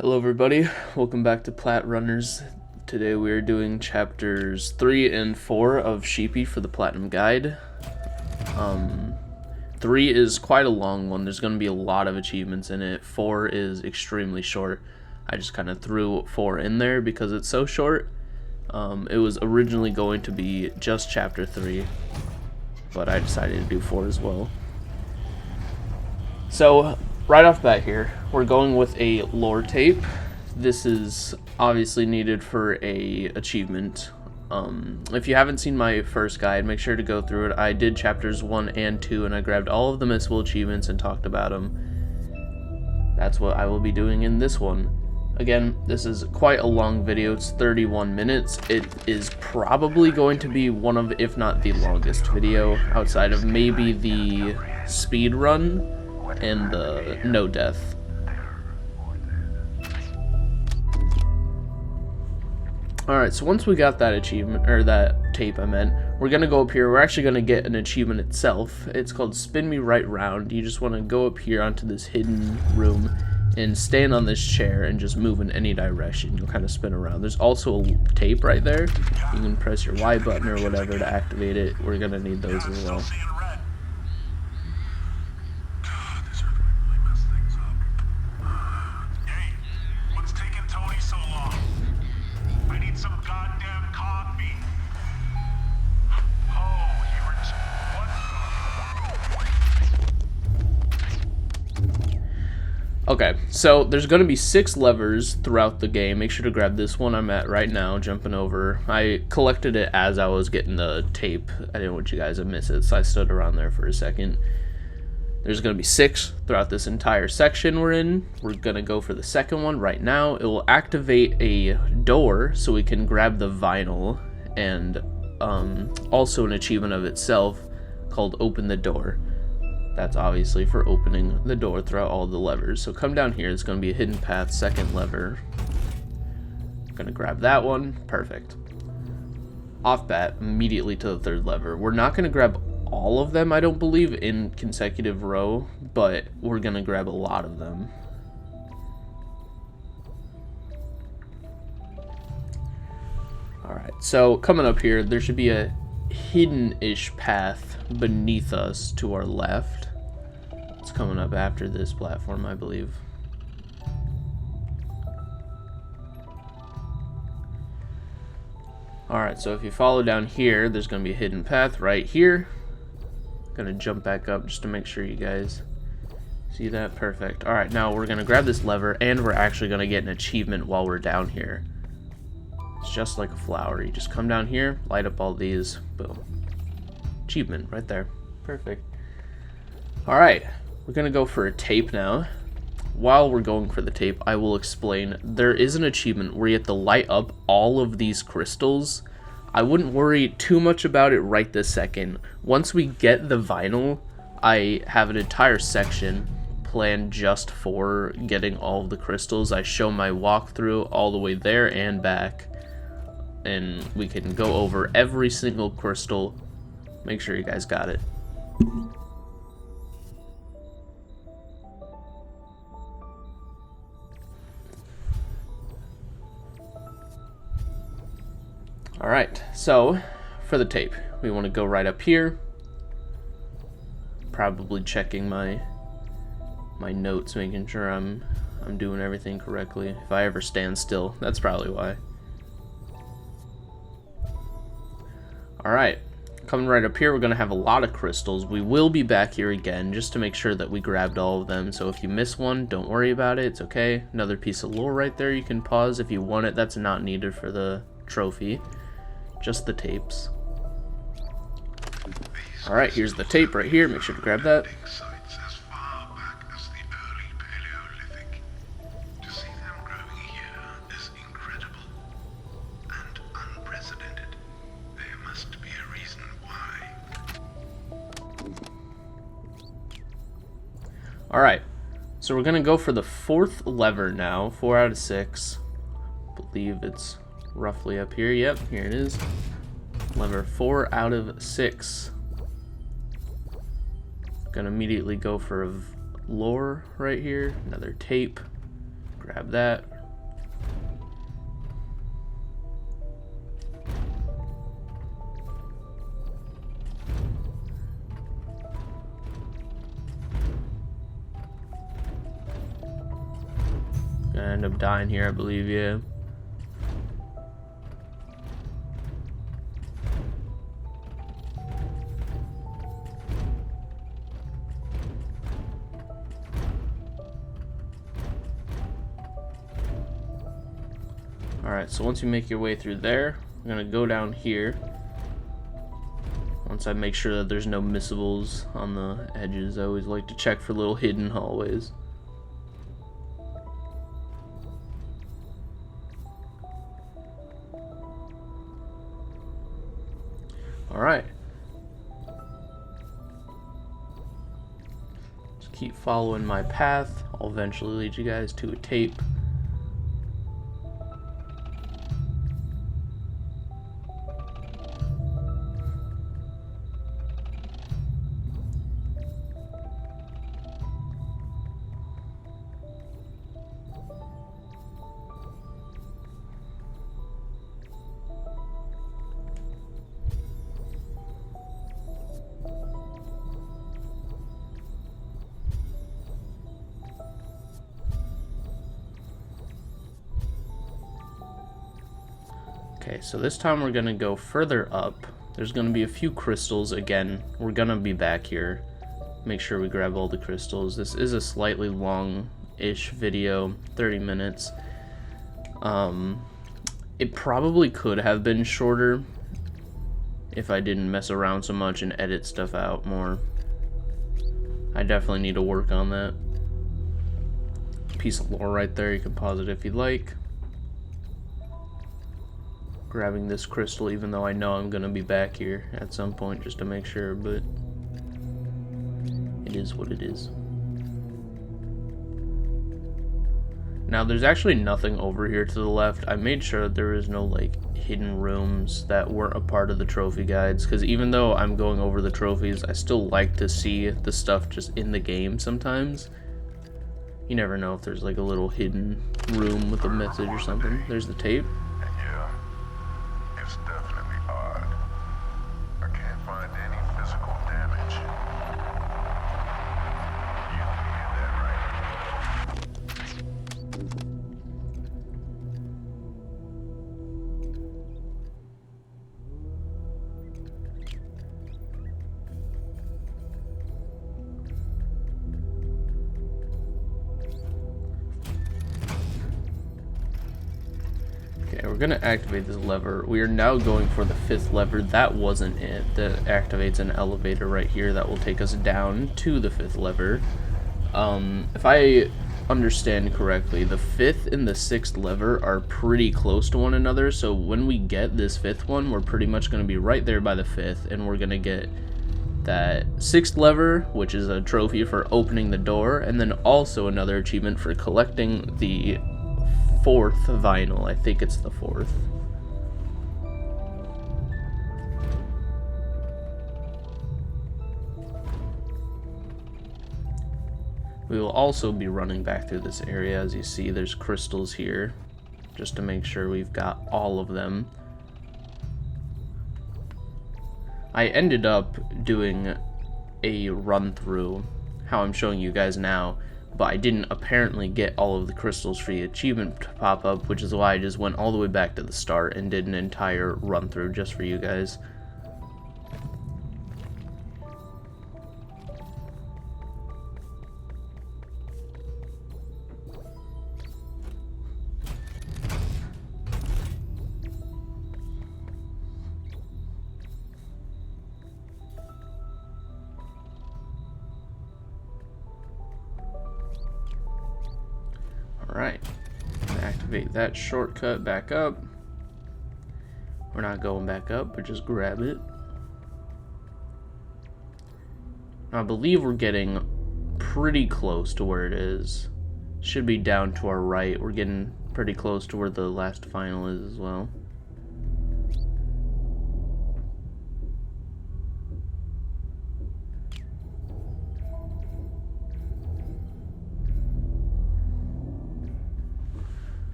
Hello everybody, welcome back to Plat Runners. Today we are doing chapters 3 and 4 of Sheepy for the Platinum Guide. 3 is quite a long one, there's going to be a lot of achievements in it. 4 is extremely short. I just kind of threw 4 in there because it's so short. It was originally going to be just chapter 3, but I decided to do 4 as well. So, right off bat here, we're going with a lore tape. This is obviously needed for a achievement. If you haven't seen my first guide, make sure to go through it. I did chapters 1 and 2, and I grabbed all of the missable achievements and talked about them. That's what I will be doing in this one. Again, this is quite a long video. It's 31 minutes. It is probably going to be one of, if not the longest video, outside of maybe the speed run and the no death. Alright, so once we got that achievement, or that tape I meant, we're gonna go up here. We're actually gonna get an achievement itself. It's called Spin Me Right Round. You just want to go up here onto this hidden room and stand on this chair and just move in any direction. You'll kind of spin around. There's also a tape right there. You can press your Y button or whatever to activate it. We're gonna need those as well. Okay, so there's going to be 6 levers throughout the game. Make sure to grab this one I'm at right now, jumping over. I collected it as I was getting the tape. I didn't want you guys to miss it, so I stood around there for a second. There's going to be 6 throughout this entire section we're in. We're going to go for the second one right now. It will activate a door so we can grab the vinyl, and also an achievement of itself called Open the Door. That's obviously for opening the door throughout all the levers. So come down here, it's going to be a hidden path, second lever. I'm going to grab that one. Perfect. Off bat, immediately to the third lever. We're not going to grab all of them, I don't believe, in consecutive row, but we're going to grab a lot of them. Alright, so coming up here, there should be a hidden-ish path beneath us to our left. It's coming up after this platform, I believe. Alright, so if you follow down here, there's going to be a hidden path right here. Gonna jump back up just to make sure you guys see that. Perfect. Alright, now we're going to grab this lever, and we're actually going to get an achievement while we're down here. It's just like a flower. You just come down here, light up all these, boom. Achievement right there. Perfect. Alright, we're gonna go for a tape now. While we're going for the tape, I will explain. There is an achievement where you have to light up all of these crystals. I wouldn't worry too much about it right this second. Once we get the vinyl, I have an entire section planned just for getting all of the crystals. I show my walkthrough all the way there and back, and we can go over every single crystal. Make sure you guys got it. Alright, so for the tape, we want to go right up here. Probably checking my notes, making sure I'm doing everything correctly. If I ever stand still, that's probably why. Alright, coming right up here, we're going to have a lot of crystals. We will be back here again just to make sure that we grabbed all of them. So if you miss one, don't worry about it. It's okay. Another piece of lore right there. You can pause if you want it. That's not needed for the trophy. Just the tapes. Alright, here's the tape right here. Make sure to grab that. Alright, so we're gonna go for the 4th lever now. 4 out of 6. I believe it's roughly up here. Yep, here it is. Lever 4 out of 6. Gonna immediately go for a lore right here. Another tape. Grab that. Gonna end up dying here, I believe, yeah. Alright, so once you make your way through there, I'm gonna go down here. Once I make sure that there's no missables on the edges, I always like to check for little hidden hallways. Alright. Just keep following my path. I'll eventually lead you guys to a tape. Okay, so this time we're gonna go further up. There's gonna be a few crystals again. We're gonna be back here. Make sure we grab all the crystals. This is a slightly long-ish video, 30 minutes. It probably could have been shorter if I didn't mess around so much and edit stuff out more. I definitely need to work on that. Piece of lore right there, you can pause it if you'd like. Grabbing this crystal, even though I know I'm gonna be back here at some point just to make sure, but it is what it is. Now there's actually nothing over here to the left. I made sure that there is no like hidden rooms that weren't a part of the trophy guides, because even though I'm going over the trophies, I still like to see the stuff just in the game sometimes. You never know if there's like a little hidden room with a message or something. There's the tape. It's definitely odd. I can't find any physical damage. You hear that, Okay, we're gonna activate this lever. We are now going for the 5th lever. That wasn't it. That activates an elevator right here that will take us down to the 5th lever. If I understand correctly, the 5th and the 6th lever are pretty close to one another, so when we get this 5th one, we're pretty much gonna be right there by the 5th, and we're gonna get that 6th lever, which is a trophy for opening the door, and then also another achievement for collecting the 4th vinyl. I think it's the 4th. We will also be running back through this area. As you see, there's crystals here, just to make sure we've got all of them. I ended up doing a run through, how I'm showing you guys now, but I didn't apparently get all of the crystals for the achievement to pop up, which is why I just went all the way back to the start and did an entire run through just for you guys. Alright, activate that shortcut back up. We're not going back up, but just grab it. I believe we're getting pretty close to where it is. Should be down to our right. We're getting pretty close to where the last final is as well.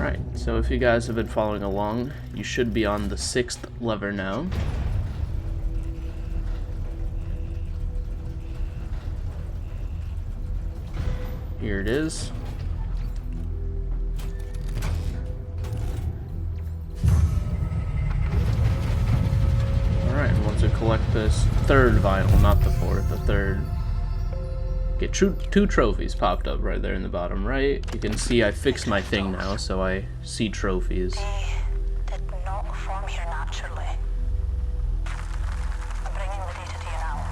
Alright, so if you guys have been following along, you should be on the 6th lever now. Here it is. Alright, and once we collect this 3rd vinyl, not the 4th, the 3rd, get 2 trophies popped up right there in the bottom right. You can see I fixed my thing now, so I see trophies. They did not form here naturally. I'm bringing the data to you now.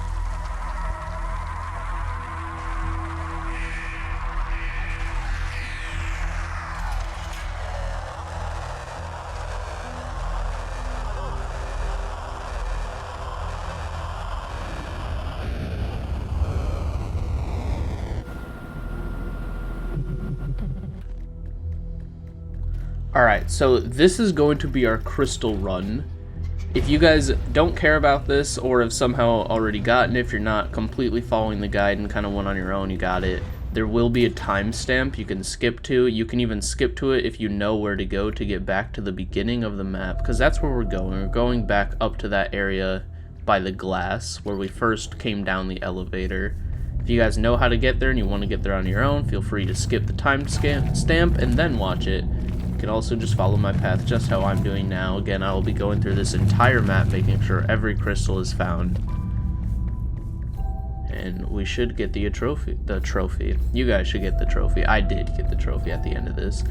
Alright, so this is going to be our crystal run. If you guys don't care about this, or have somehow already gotten it, if you're not completely following the guide and kind of went on your own, you got it, there will be a timestamp you can skip to. You can even skip to it if you know where to go to get back to the beginning of the map, because that's where we're going. We're going back up to that area by the glass, where we first came down the elevator. If you guys know how to get there and you want to get there on your own, feel free to skip the timestamp and then watch it. You can also just follow my path just how I'm doing now. Again, I will be going through this entire map, making sure every crystal is found. And we should get the trophy. You guys should get the trophy. I did get the trophy at the end of this.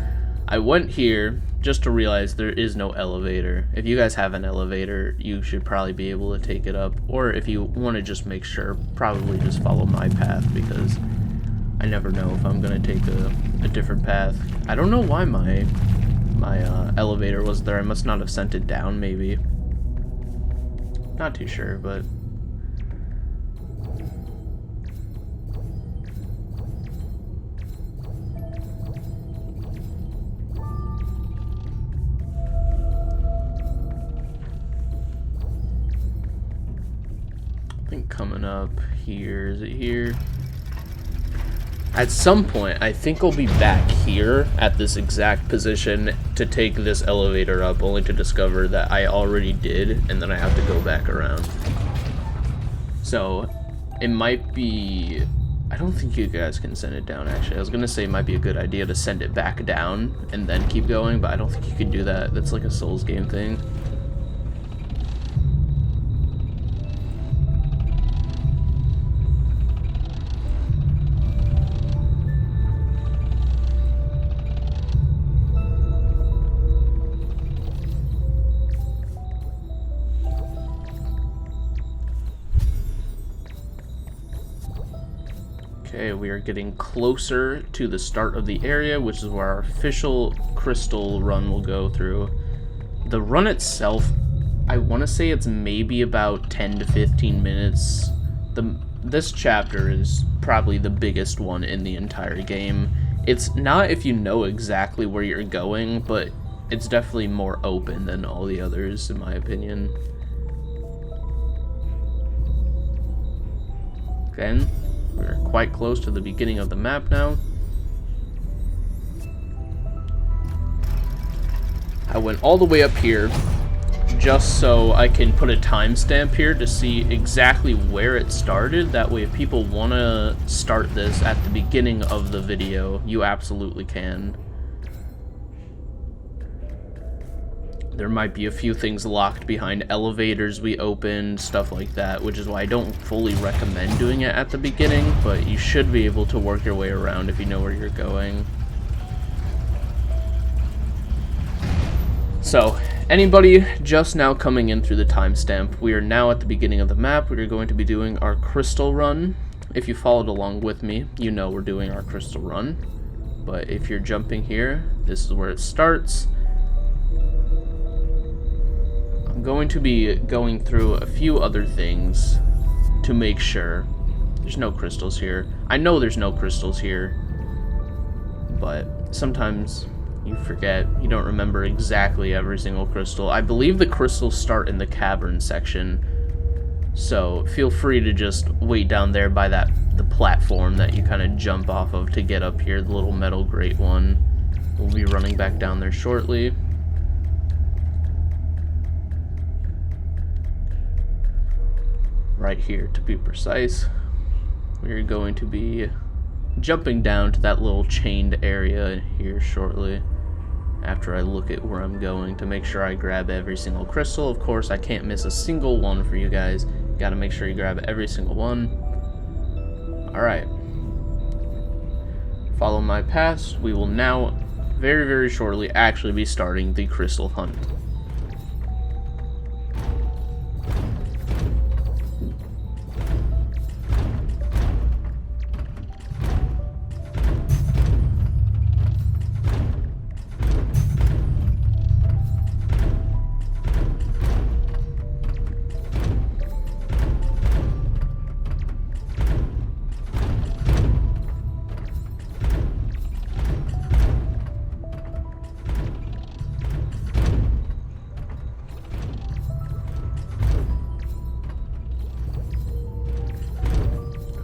I went here just to realize there is no elevator. If you guys have an elevator, you should probably be able to take it up. Or if you want to just make sure, probably just follow my path, because I never know if I'm going to take a different path. I don't know why my elevator was there. I must not have sent it down, maybe. Not too sure, but... I think coming up here, is it here? At some point, I think I'll be back here at this exact position to take this elevator up, only to discover that I already did, and then I have to go back around. So, it might be... I don't think you guys can send it down, actually. I was going to say it might be a good idea to send it back down and then keep going, but I don't think you can do that. That's like a Souls game thing. Okay, we are getting closer to the start of the area, which is where our official crystal run will go through. The run itself, I want to say it's maybe about 10 to 15 minutes. This chapter is probably the biggest one in the entire game. It's not if you know exactly where you're going, but it's definitely more open than all the others, in my opinion. Again, we're quite close to the beginning of the map now. I went all the way up here just so I can put a timestamp here to see exactly where it started. That way if people want to start this at the beginning of the video, you absolutely can. There might be a few things locked behind elevators we opened, stuff like that, which is why I don't fully recommend doing it at the beginning, but you should be able to work your way around if you know where you're going. So, anybody just now coming in through the timestamp, we are now at the beginning of the map. We are going to be doing our crystal run. If you followed along with me, you know we're doing our crystal run. But if you're jumping here, this is where it starts. I'm going to be going through a few other things to make sure. There's no crystals here. I know there's no crystals here, but sometimes you forget. You don't remember exactly every single crystal. I believe the crystals start in the cavern section, so feel free to just wait down there by the platform that you kind of jump off of to get up here, the little metal grate one. We'll be running back down there shortly. Right here, to be precise. We're going to be jumping down to that little chained area here shortly, after I look at where I'm going to make sure I grab every single crystal. Of course, I can't miss a single one for you guys. Gotta make sure you grab every single one. Alright. Follow my path. We will now, very, very shortly, actually be starting the crystal hunt.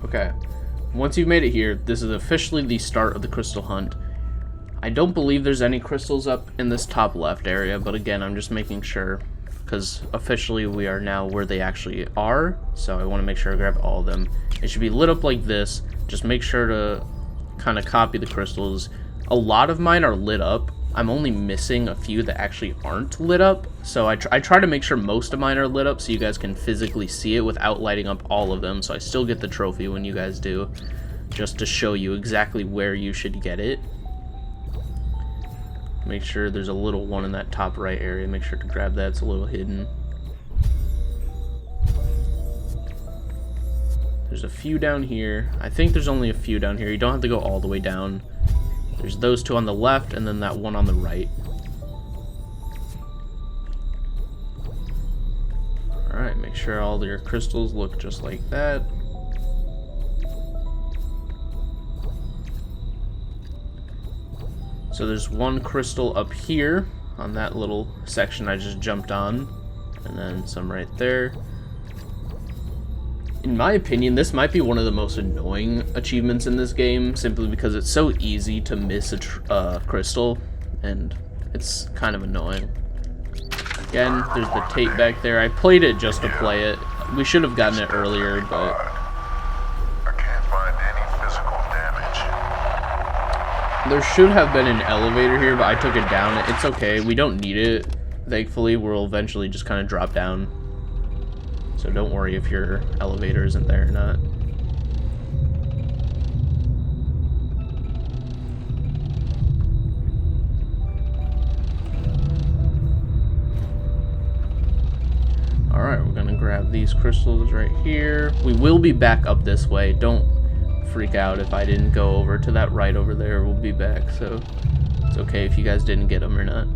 Okay, once you've made it here, this is officially the start of the crystal hunt. I don't believe there's any crystals up in this top left area, but again, I'm just making sure, because officially we are now where they actually are, so I want to make sure I grab all of them. It should be lit up like this. Just make sure to kind of copy the crystals. A lot of mine are lit up. I'm only missing a few that actually aren't lit up, so I try to make sure most of mine are lit up so you guys can physically see it without lighting up all of them, so I still get the trophy when you guys do, just to show you exactly where you should get it. Make sure there's a little one in that top right area. Make sure to grab that. It's a little hidden. There's a few down here. I think there's only a few down here. You don't have to go all the way down. There's those two on the left and then that one on the right. Alright, make sure all your crystals look just like that. So there's one crystal up here on that little section I just jumped on, and then some right there. In my opinion, this might be one of the most annoying achievements in this game, simply because it's so easy to miss a crystal, and it's kind of annoying. Again, there's the tape back there. I played it just to play it. We should have gotten it earlier, but I can't find any physical damage. there should have been an elevator here, but I took it down. It's okay. We don't need it. Thankfully, we'll eventually just kind of drop down. So don't worry if your elevator isn't there or not. Alright, we're gonna grab these crystals right here. We will be back up this way. Don't freak out if I didn't go over to that right over there. We'll be back, so it's okay if you guys didn't get them or not.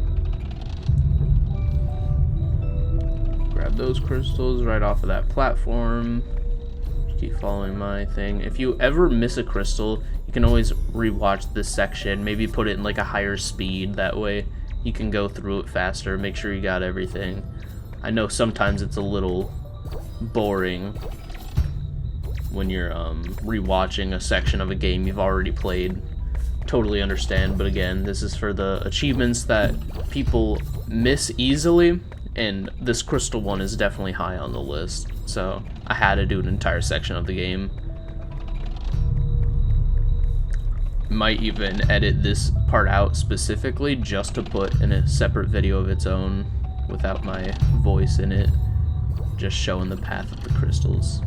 Grab those crystals right off of that platform. Just keep following my thing. If you ever miss a crystal, you can always rewatch this section. Maybe put it in like a higher speed. That way you can go through it faster. Make sure you got everything. I know sometimes it's a little boring when you're rewatching a section of a game you've already played. Totally understand, but again, this is for the achievements that people miss easily. And this crystal one is definitely high on the list, so I had to do an entire section of the game. Might even edit this part out specifically just to put in a separate video of its own without my voice in it, just showing the path of the crystals.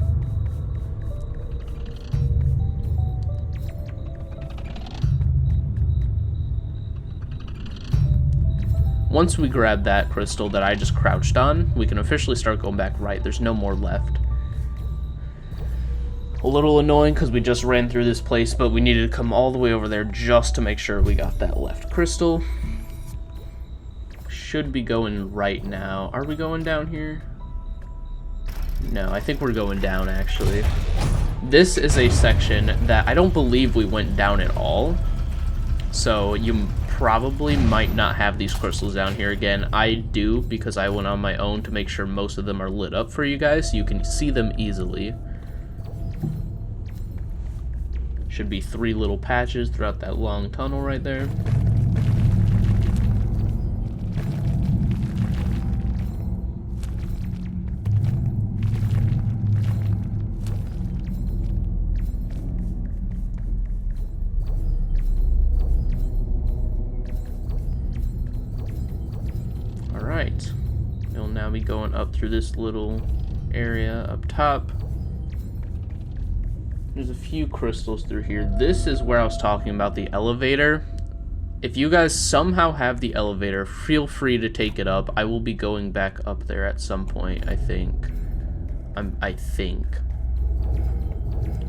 Once we grab that crystal that I just crouched on, we can officially start going back right. There's no more left. A little annoying because we just ran through this place, but we needed to come all the way over there just to make sure we got that left crystal. Should be going right now. Are we going down here? No, I think we're going down actually. This is a section that I don't believe we went down at all. So you probably might not have these crystals down here again. I do, because I went on my own to make sure most of them are lit up for you guys so you can see them easily. Should be 3 little patches throughout that long tunnel right there. we going up through this little area up top. There's a few crystals through here. This is where I was talking about the elevator. If you guys somehow have the elevator, feel free to take it up. I will be going back up there at some point, I think. I think.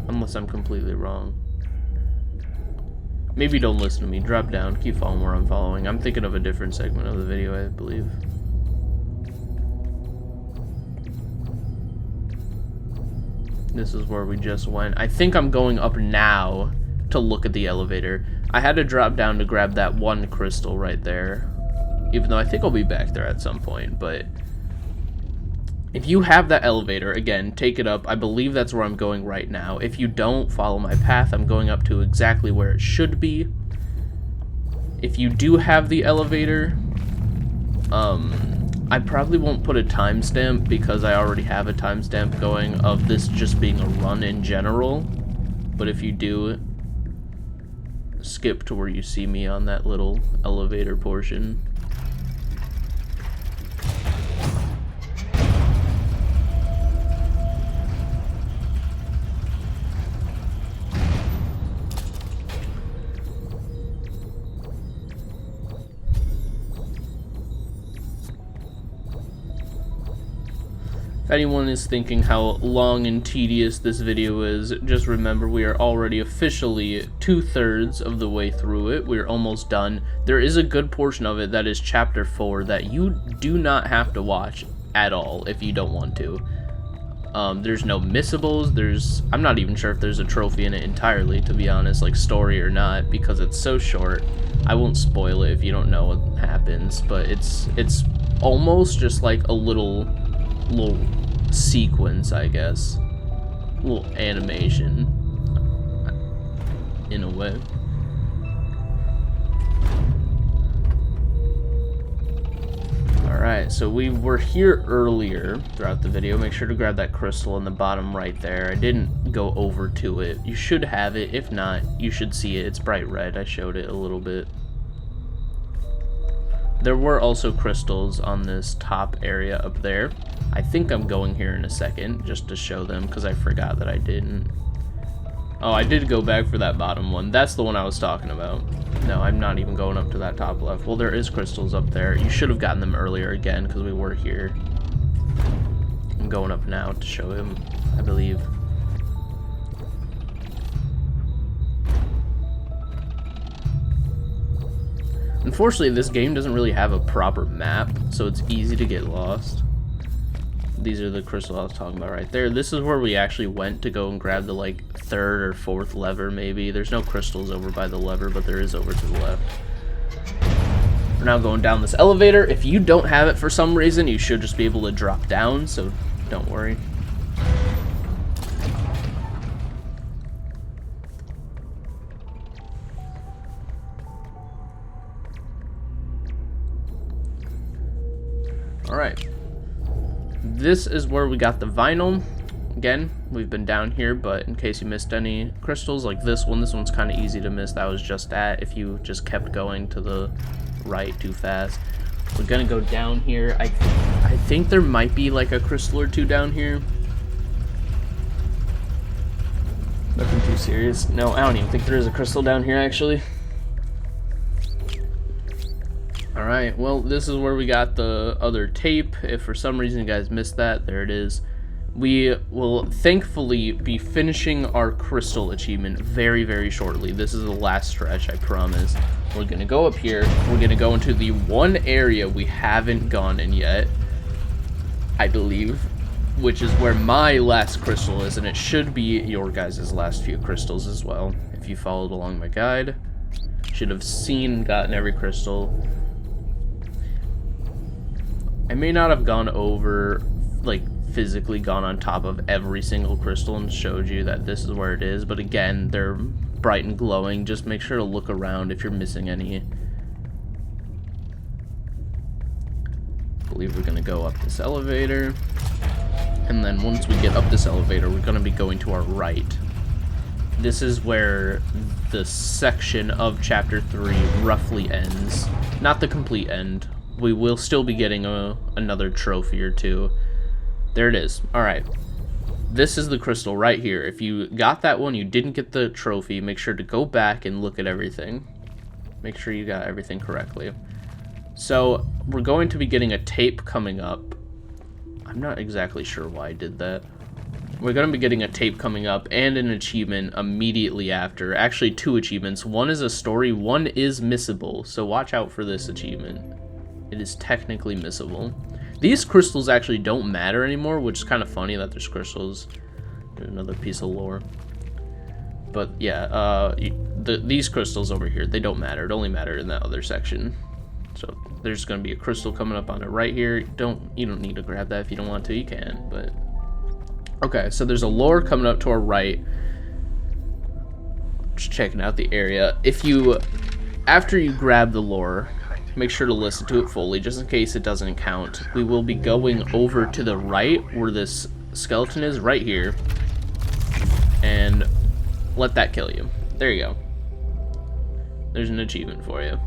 Unless I'm completely wrong. Maybe don't listen to me. Drop down. Keep following where I'm following. I'm thinking of a different segment of the video, I believe. This is where we just went. I think I'm going up now to look at the elevator. I had to drop down to grab that one crystal right there. Even though I think I'll be back there at some point, but... if you have that elevator, again, take it up. I believe that's where I'm going right now. If you don't, follow my path. I'm going up to exactly where it should be. If you do have the elevator, I probably won't put a timestamp because I already have a timestamp going of this just being a run in general. But if you do, skip to where you see me on that little elevator portion. If anyone is thinking how long and tedious this video is, just remember we are already officially 2/3 of the way through it. We're almost done. There is a good portion of it that is chapter 4 that you do not have to watch at all if you don't want to. There's no missables. I'm not even sure if there's a trophy in it entirely, to be honest, like story or not, because it's so short. I won't spoil it if you don't know what happens, but it's almost just like a little sequence, I guess. Little animation in a way. Alright, so we were here earlier throughout the video. Make sure to grab that crystal in the bottom right there. I didn't go over to it. You should have it. If not, you should see it. It's bright red. I showed it a little bit. There were also crystals on this top area up there. I think I'm going here in a second just to show them because I forgot that I didn't. Oh, I did go back for that bottom one. That's the one I was talking about. No, I'm not even going up to that top left. Well, there is crystals up there. You should have gotten them earlier again because we were here. I'm going up now to show him, I believe. Unfortunately, this game doesn't really have a proper map, so it's easy to get lost. These are the crystals I was talking about right there. This is where we actually went to go and grab the, like, 3rd or 4th lever, maybe. There's no crystals over by the lever, but there is over to the left. We're now going down this elevator. If you don't have it for some reason, you should just be able to drop down, so don't worry. Alright. This is where we got the vinyl. Again, we've been down here, but in case you missed any crystals like this one's kind of easy to miss. That was just at if you just kept going to the right too fast. We're gonna go down here. I think there might be like a crystal or two down here. Nothing too serious. No, I don't even think there is a crystal down here actually. Alright, well, this is where we got the other tape. If for some reason you guys missed that, there it is. We will thankfully be finishing our crystal achievement very, very shortly. This is the last stretch, I promise. We're going to go up here. We're going to go into the one area we haven't gone in yet, I believe, which is where my last crystal is, and it should be your guys' last few crystals as well. If you followed along my guide, should have seen and gotten every crystal. I may not have gone over, like, physically gone on top of every single crystal and showed you that this is where it is, but again, they're bright and glowing. Just make sure to look around if you're missing any. I believe we're going to go up this elevator, and then once we get up this elevator, we're going to be going to our right. This is where the section of chapter 3 roughly ends. Not the complete end, we will still be getting another trophy or two. There it is. Alright. This is the crystal right here. If you got that one, you didn't get the trophy, make sure to go back and look at everything. Make sure you got everything correctly. So, we're going to be getting a tape coming up. I'm not exactly sure why I did that. We're going to be getting a tape coming up and an achievement immediately after. Actually, 2 achievements. One is a story, one is missable. So watch out for this achievement. It is technically missable. These crystals actually don't matter anymore, which is kind of funny that there's crystals. There's another piece of lore. But yeah, these crystals over here, they don't matter. It only matter in that other section. So there's going to be a crystal coming up on it right here. You don't need to grab that if you don't want to. You can, but okay. So there's a lore coming up to our right. Just checking out the area. After you grab the lore, make sure to listen to it fully, just in case it doesn't count. We will be going over to the right where this skeleton is, right here, and let that kill you. There you go. There's an achievement for you.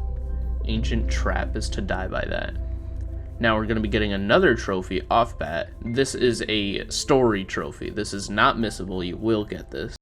Ancient trap is to die by that. Now we're going to be getting another trophy off bat. This is a story trophy. This is not missable. You will get this.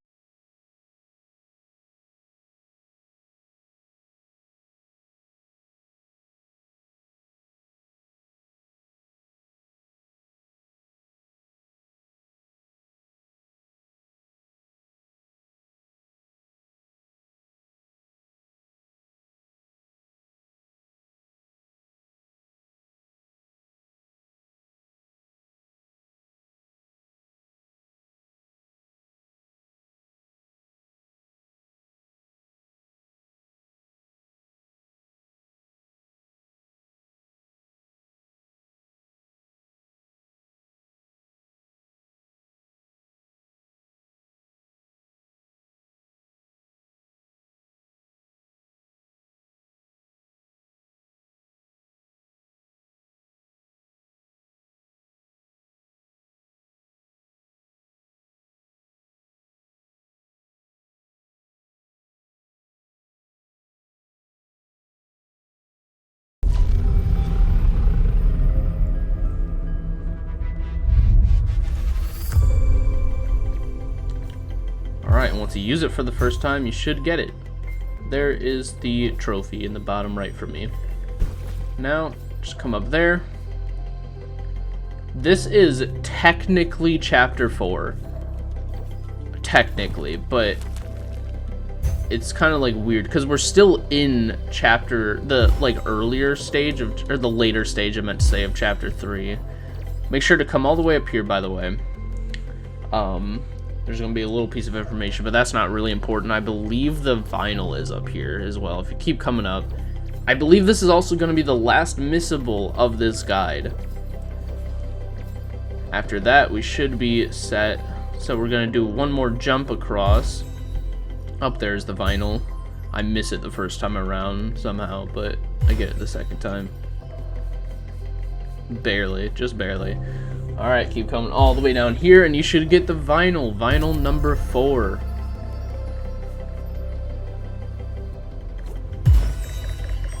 Alright, and once you use it for the first time, you should get it. There is the trophy in the bottom right for me. Now, just come up there. This is technically chapter 4. Technically, but it's kind of like weird because we're still in the earlier stage of, or the later stage I meant to say, of chapter 3. Make sure to come all the way up here, by the way. There's going to be a little piece of information, but that's not really important. I believe the vinyl is up here as well. If you keep coming up, I believe this is also going to be the last missable of this guide. After that, we should be set. So we're going to do one more jump across. Up there's the vinyl. I miss it the first time around somehow, but I get it the second time. Barely, just barely. Alright, keep coming all the way down here, and you should get the vinyl. Vinyl number 4.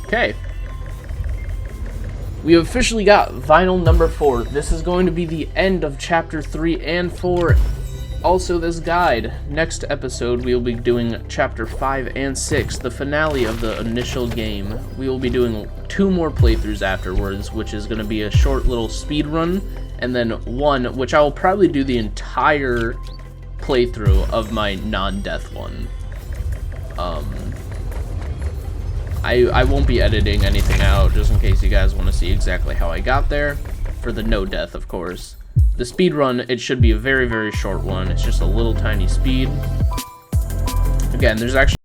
Okay. We have officially got vinyl number 4. This is going to be the end of chapter 3 and 4. Also, this guide. Next episode, we will be doing chapter 5 and 6, the finale of the initial game. We will be doing 2 more playthroughs afterwards, which is going to be a short little speed run, and then one, which I will probably do the entire playthrough of my non-death one. I won't be editing anything out, just in case you guys want to see exactly how I got there, for the no death, of course. The speed run, it should be a very, very short one. It's just a little tiny speed. Again, there's actually